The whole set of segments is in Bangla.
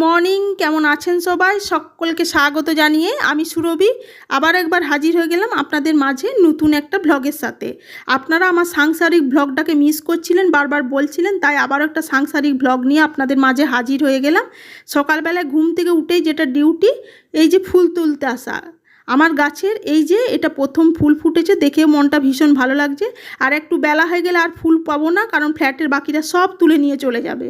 মর্নিং, কেমন আছেন সবাই? সকলকে স্বাগত জানিয়ে আমি সুরভি আবার একবার হাজির হয়ে গেলাম আপনাদের মাঝে নতুন একটা ব্লগের সাথে। আপনারা আমার সাংসারিক ব্লগটাকে মিস করছিলেন, বারবার বলছিলেন, তাই আবারও একটা সাংসারিক ব্লগ নিয়ে আপনাদের মাঝে হাজির হয়ে গেলাম। সকালবেলায় ঘুম থেকে উঠেই যেটা ডিউটি, এই যে ফুল তুলতে আসা। আমার গাছের এই যে এটা প্রথম ফুল ফুটেছে, দেখে মনটা ভীষণ ভালো লাগছে। আর একটু বেলা হয়ে গেলে আর ফুল পাবো না, কারণ ফ্ল্যাটের বাকিরা সব তুলে নিয়ে চলে যাবে।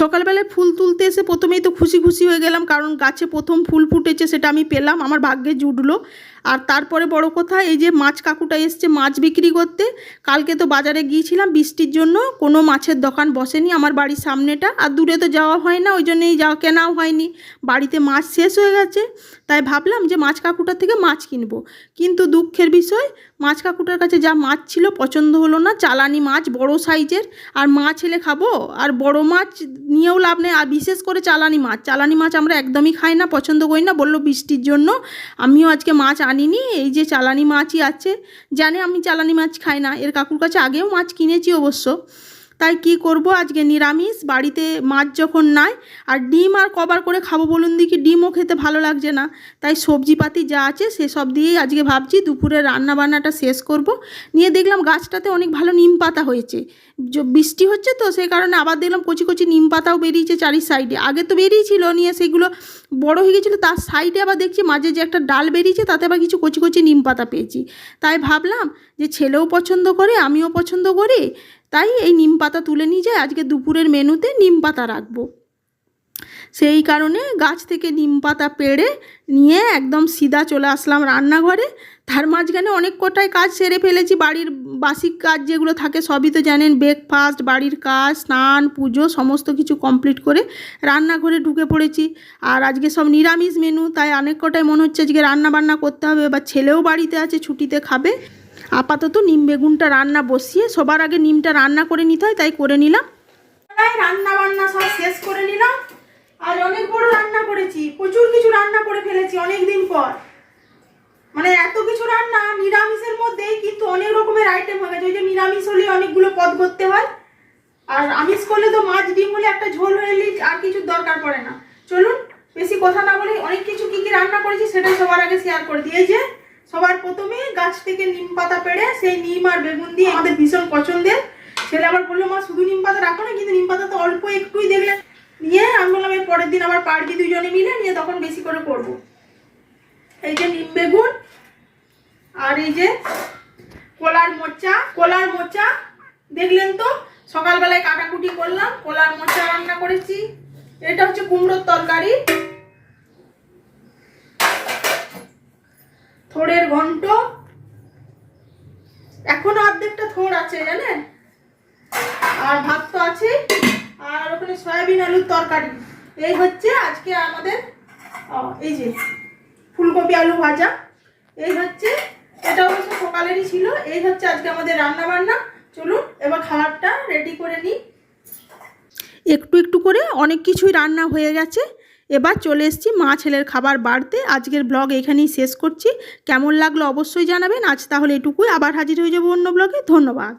সকালবেলায় ফুল তুলতে এসে প্রথমেই তো খুশি খুশি হয়ে গেলাম, কারণ গাছে প্রথম ফুল ফুটেছে, সেটা আমি পেলাম, আমার ভাগ্যে জুটলো। আর তারপরে বড় কথা, এই যে মাছ কাকুটা এসছে মাছ বিক্রি করতে। কালকে তো বাজারে গিয়েছিলাম, বৃষ্টির জন্য কোনো মাছের দোকান বসেনি আমার বাড়ির সামনেটা, আর দূরে তো যাওয়া হয় না, ওই জন্যই কেনাও হয়নি। বাড়িতে মাছ শেষ হয়ে গেছে, তাই ভাবলাম যে মাছ কাকুটার থেকে মাছ কিনবো। কিন্তু দুঃখের বিষয়, মাছ কাকুটার কাছে যা মাছ ছিল পছন্দ হলো না। চালানি মাছ, বড় সাইজের, আর মাছ এলে খাবো, আর বড় মাছ নিয়েও লাভ নেই। আর বিশেষ করে চালানি মাছ আমরা একদমই খাই না, পছন্দ করি না। বললো বৃষ্টির জন্য আমিও আজকে মাছ আনিনি, এই যে চালানি মাছই আছে। জানে আমি চালানি মাছ খাই না, এর কাকুর কাছে আগেও মাছ কিনেছি অবশ্য। তাই কি করব, আজকে নিরামিষ, বাড়িতে মাছ যখন নাই। আর ডিম আর কবার করে খাবো বলুন দেখি, ডিমও খেতে ভালো লাগছে না। তাই সবজিপাতি যা আছে সেসব দিয়েই আজকে ভাবছি দুপুরে রান্না বান্নাটা শেষ করব। নিয়ে দেখলাম গাছটাতে অনেক ভালো নিম পাতা হয়েছে, বৃষ্টি হচ্ছে তো সেই কারণে আবার দেখলাম কচি কচি নিম পাতাও বেরিয়েছে চারি সাইডে। আগে তো বেরিয়েছিল, নিয়ে সেগুলো বড় হয়ে গেছিলো, তার সাইডে আবার দেখছি মাঝে যে একটা ডাল বেরিয়েছে, তাতে আবার কিছু কচি কচি নিম পাতা পেয়েছি। তাই ভাবলাম যে ছেলেও পছন্দ করে, আমিও পছন্দ করি, তাই এই নিম পাতা তুলে নিয়ে যাই, আজকে দুপুরের মেনুতে নিম পাতা রাখবো। সেই কারণে গাছ থেকে নিম পাতা পেড়ে নিয়ে একদম সিধা চলে আসলাম রান্নাঘরে। তার মাঝখানে অনেক কটাই কাজ সেরে ফেলেছি, বাড়ির বাসিক কাজ যেগুলো থাকে সবই তো জানেন, ব্রেকফাস্ট, বাড়ির কাজ, স্নান, পুজো সমস্ত কিছু কমপ্লিট করে রান্নাঘরে ঢুকে পড়েছি। আর আজকে সব নিরামিষ মেনু, তাই অনেক কটাই মনে হচ্ছে আজকে রান্না বান্না করতে হবে, বা ছেলেও বাড়িতে আছে, ছুটিতে খাবে। আপাতত নিম বেগুনটা রান্না বসিয়ে সবার আগে নিমটা রান্না করে নিতে হয়, তাই করে নিলাম। রান্না বান্না সব শেষ করে নিলাম। আজ অনেক বড় রান্না করেছি, প্রচুর কিছু রান্না করে ফেলেছি অনেক দিন পর। মানে এত কিছু রান্না নিরামিষের মধ্যেই, কিন্তু অনেক রকমের আইটেম হয়ে গেছে। ওই যে নিরামিষ হলে অনেকগুলো পদ করতে হয়, আর আমিষ করলে তো মাছ ডিম হলে একটা ঝোল হলে আর কিছু দরকার পড়ে না। চলুন বেশি কথা না বলে অনেক কিছু কি কি রান্না করেছি সেটাই সবার আগে শেয়ার করে দিই। এই যে সবার প্রথমে গাছ থেকে নিম পাতা পেড়ে সেই নিম আর বেগুন দিয়ে, আমাদের ভীষণ পছন্দের। ছেলে আবার বললো মা শুধু নিম পাতা রাখো না, কিন্তু নিম পাতা তো অল্প একটুই দেখলেন। নিয়ে আমি বললাম এই পরের দিন আবার পারবি দুইজনে মিলে, নিয়ে তখন বেশি করে করব। এই যে নিম বেগুন, আর এই যে কলার মোচা দেখলেন তো, সকালবেলায় কাটাকুটি করলাম, কলার মোচা রান্না করেছি। এটা হচ্ছে কুমড়োর তরকারি, থোড়ের ঘন্ট, এখনো অর্ধেকটা থোড় আছে জানেন, আর ভাত তো আছে, আর ওখানে সয়াবিন আলুর তরকারি। এই হচ্ছে আজকে আমাদের, এই যে ফুলকপি আলু ভাজা, এই হচ্ছে, এটা অবশ্য সকালেরই ছিল। এই হচ্ছে আজকে আমাদের রান্না বান্না। চলুন এবার খাবারটা রেডি করে নিই। একটু একটু করে অনেক কিছুই রান্না হয়ে গেছে, এবার চলে এসেছি মা ছেলের খাবার বাড়তে। আজকের ব্লগ এখানেই শেষ করছি, কেমন লাগলো অবশ্যই জানাবেন। আজ তাহলে এটুকুই, আবার হাজির হয়ে যাবো অন্য ব্লগে। ধন্যবাদ।